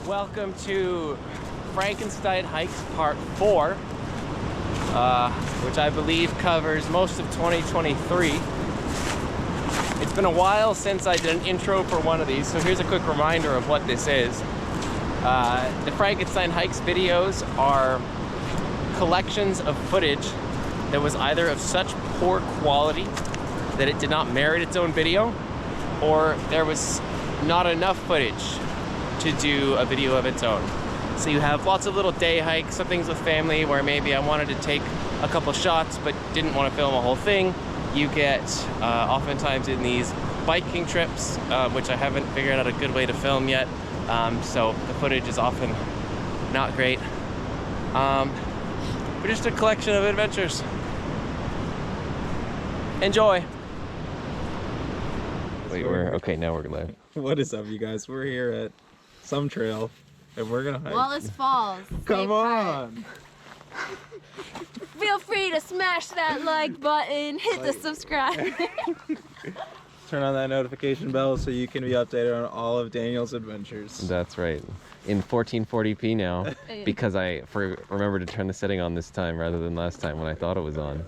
Welcome to Frankenstein Hikes Part 4, which I believe covers most of 2023. It's been a while since I did an intro for one of these, so here's a quick reminder of what this is. The Frankenstein Hikes videos are collections of footage that was either of such poor quality that it did not merit its own video, or there was not enough footage to do a video of its own. So you have lots of little day hikes, some things with family where maybe I wanted to take a couple shots but didn't want to film a whole thing. You get oftentimes in these biking trips, which I haven't figured out a good way to film yet, so the footage is often not great. But just a collection of adventures. Enjoy. Wait, okay, now we're live. What is up, you guys? We're here at some trail and we're gonna hike. Wallace Falls. Come on! Feel free to smash that like button, hit the subscribe. Turn on that notification bell so you can be updated on all of Daniel's adventures. That's right. In 1440p now, because I remembered to turn the setting on this time rather than last time when I thought it was on.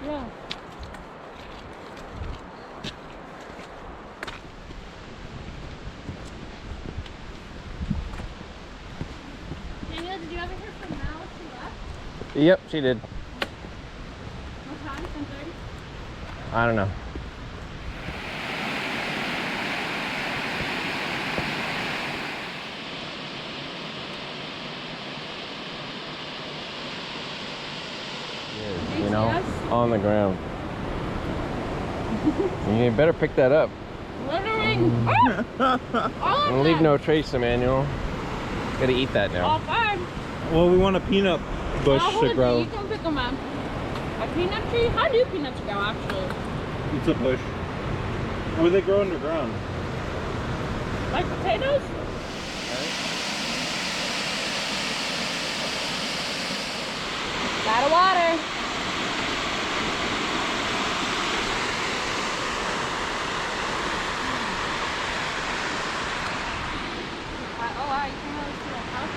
Yeah. Daniel, did you ever hear from Mal? She left? Yep, she did. What time? 10:30? I don't know. You know, on the ground. You better pick that up. Littering. And leave no trace, Emmanuel. Gotta eat that now. All fine. Well, we want a peanut bush to grow. You can pick them up. A peanut tree? How do peanuts grow, actually? It's a bush. Or they grow underground. Like potatoes? Lot of water. Oh wow, you can really see that house.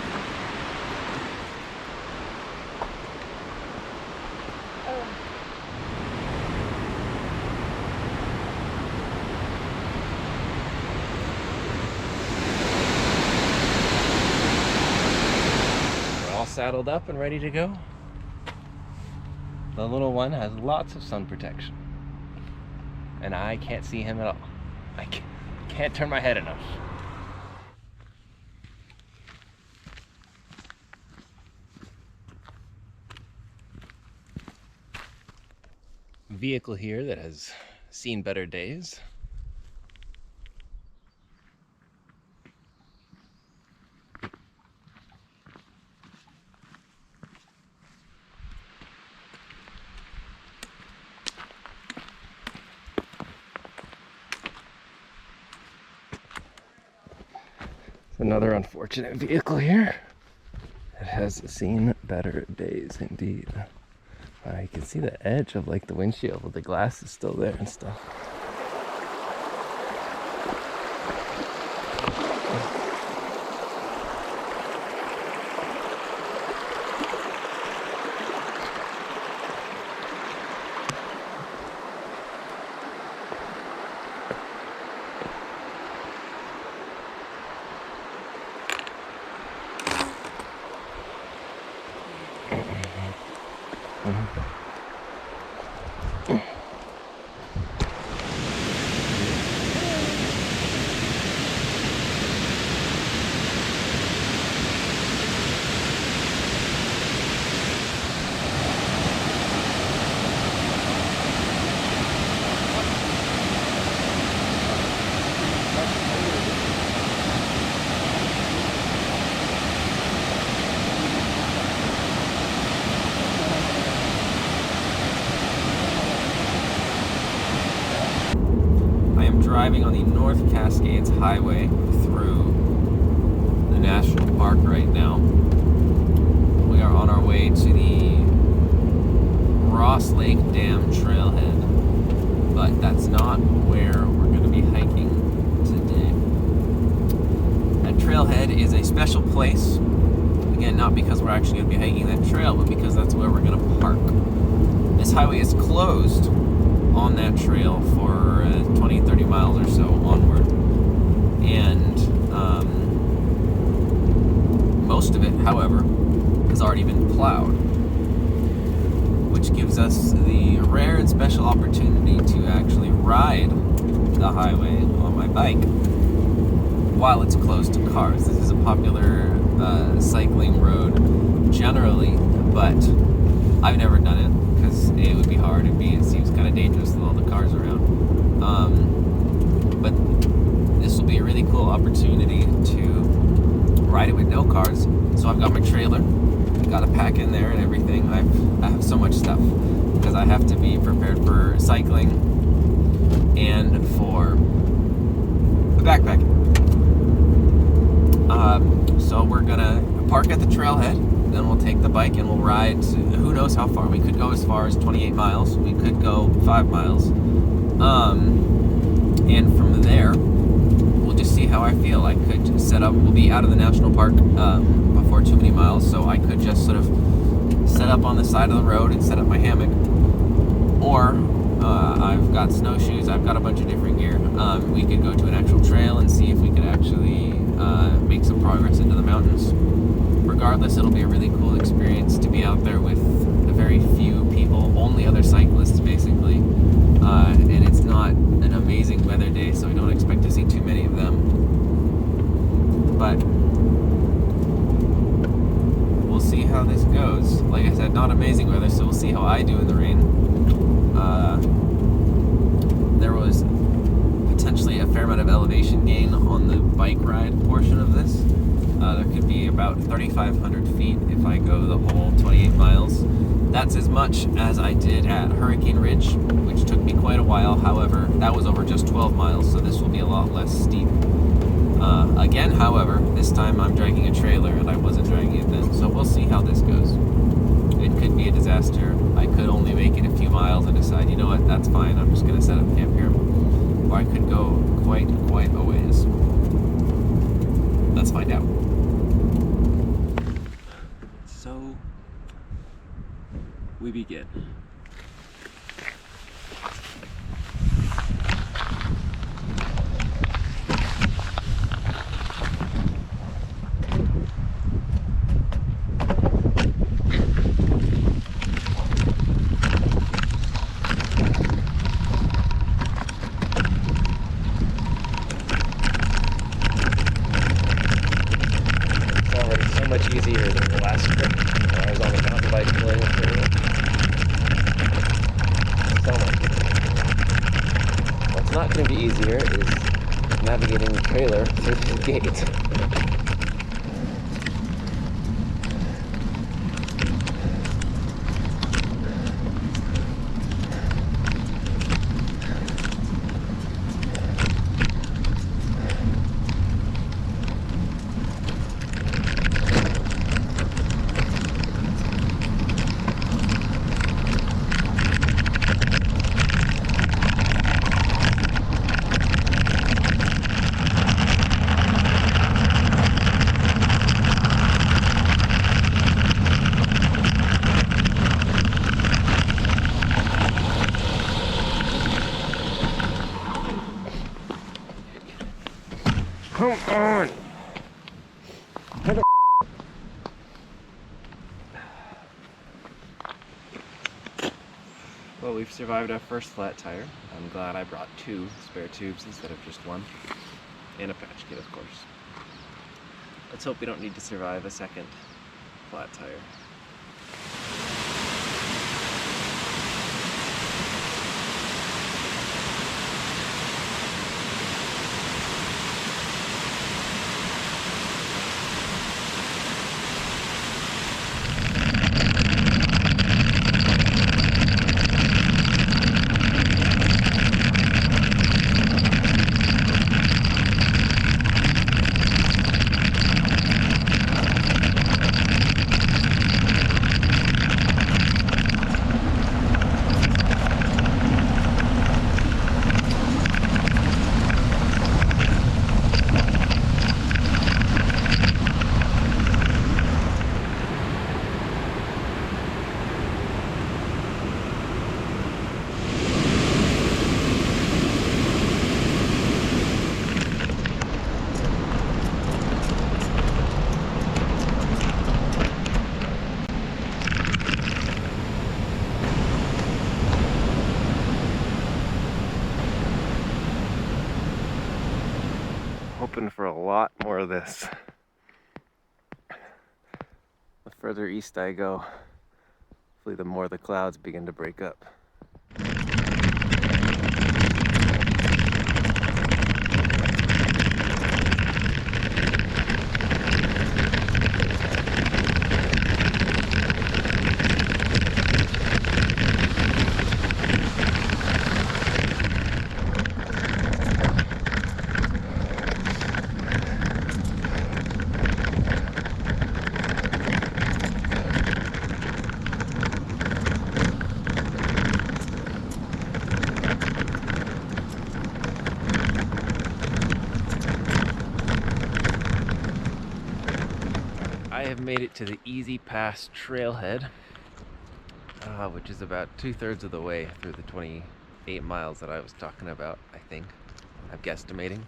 Oh. We're all saddled up and ready to go. The little one has lots of sun protection. And I can't see him at all. I can't turn my head enough. Vehicle here that has seen better days. Another unfortunate vehicle here that has seen better days indeed. You can see the edge of like the windshield, but the glass is still there and stuff. driving on the North Cascades Highway through the national park right now. We are on our way to the Ross Lake Dam trailhead, but that's not where we're going to be hiking today. That trailhead is a special place. Again, not because we're actually going to be hiking that trail, but because that's where we're going to park. This highway is closed on that trail for 20, 30 miles or so onward. And most of it, however, has already been plowed, which gives us the rare and special opportunity to actually ride the highway on my bike while it's closed to cars. This is a popular cycling road generally, but I've never done it because A, it would be hard, and B, it seems kind of dangerous with all the cars around. But this will be a really cool opportunity to ride it with no cars. So I've got my trailer, got to pack in there and everything. I have so much stuff because I have to be prepared for cycling and for backpacking. So we're gonna park at the trailhead, then we'll take the bike and we'll ride to, who knows how far. We could go as far as 28 miles. We could go 5 miles. And from there, we'll just see how I feel. I could set up, we'll be out of the national park before too many miles, so I could just sort of set up on the side of the road and set up my hammock. Or I've got snowshoes, I've got a bunch of different gear. We could go to an actual trail and see if we could actually make some progress into the mountains. Regardless, it'll be a really cool experience to be out there with a very few people, only other cyclists basically. And it's not an amazing weather day, so we don't expect to see too many of them. But we'll see how this goes. Like I said, not amazing weather, so we'll see how I do in the rain. There was potentially a fair amount of elevation gain on the bike ride portion of this. There could be about 3,500 feet if I go the whole 28 miles. That's as much as I did at Hurricane Ridge, which took me quite a while. However, that was over just 12 miles, so this will be a lot less steep. Again, however, this time I'm dragging a trailer and I wasn't dragging it then, so we'll see how this goes. It could be a disaster. I could only make it a few miles and decide, you know what, that's fine, I'm just going to set up camp here. Or I could go quite a ways. Let's find out. So, we begin. Much easier than the last trip when I was on the mountain bike pulling with me. So much easier. What's not going to be easier is navigating the trailer through the gate. Come on! Well, we've survived our first flat tire. I'm glad I brought 2 spare tubes instead of just 1. And a patch kit, of course. Let's hope we don't need to survive a second flat tire. hoping for a lot more of this. The further east I go, hopefully the more the clouds begin to break up. I have made it to the Easy Pass trailhead, which is about 2/3 of the way through the 28 miles that I was talking about, I think. I'm guesstimating.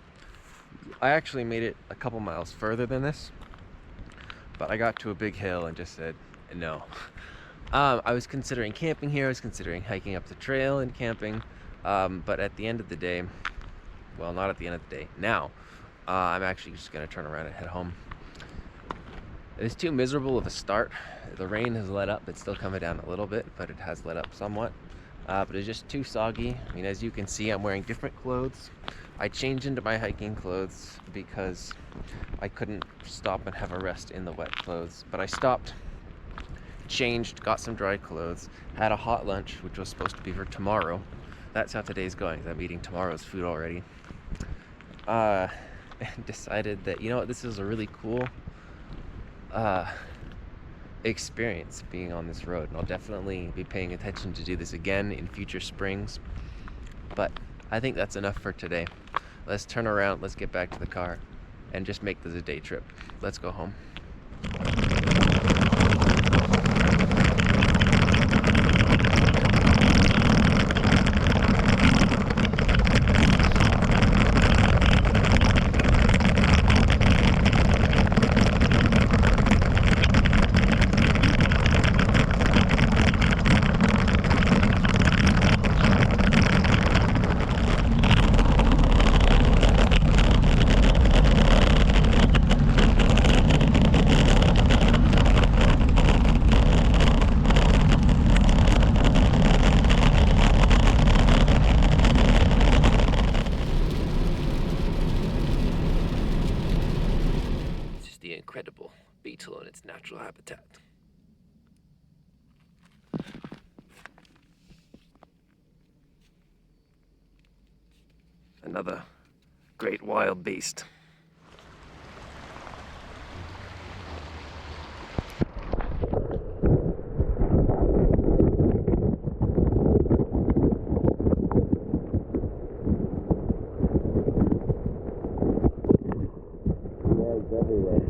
I actually made it a couple miles further than this, but I got to a big hill and just said no. I was considering camping here, I was considering hiking up the trail and camping, but at the end of the day, well, not at the end of the day, now, I'm actually just gonna turn around and head home. It was too miserable of a start. The rain has let up. It's still coming down a little bit, but it has let up somewhat. But it's just too soggy. I mean, as you can see, I'm wearing different clothes. I changed into my hiking clothes because I couldn't stop and have a rest in the wet clothes. But I stopped, changed, got some dry clothes, had a hot lunch, which was supposed to be for tomorrow. That's how today's going. I'm eating tomorrow's food already. And decided that, you know what, this is a really cool experience being on this road, and I'll definitely be paying attention to do this again in future springs, but I think that's enough for today. Let's turn around, let's get back to the car and just make this a day trip. Let's go home. Incredible beetle in its natural habitat. Another great wild beast. Everywhere.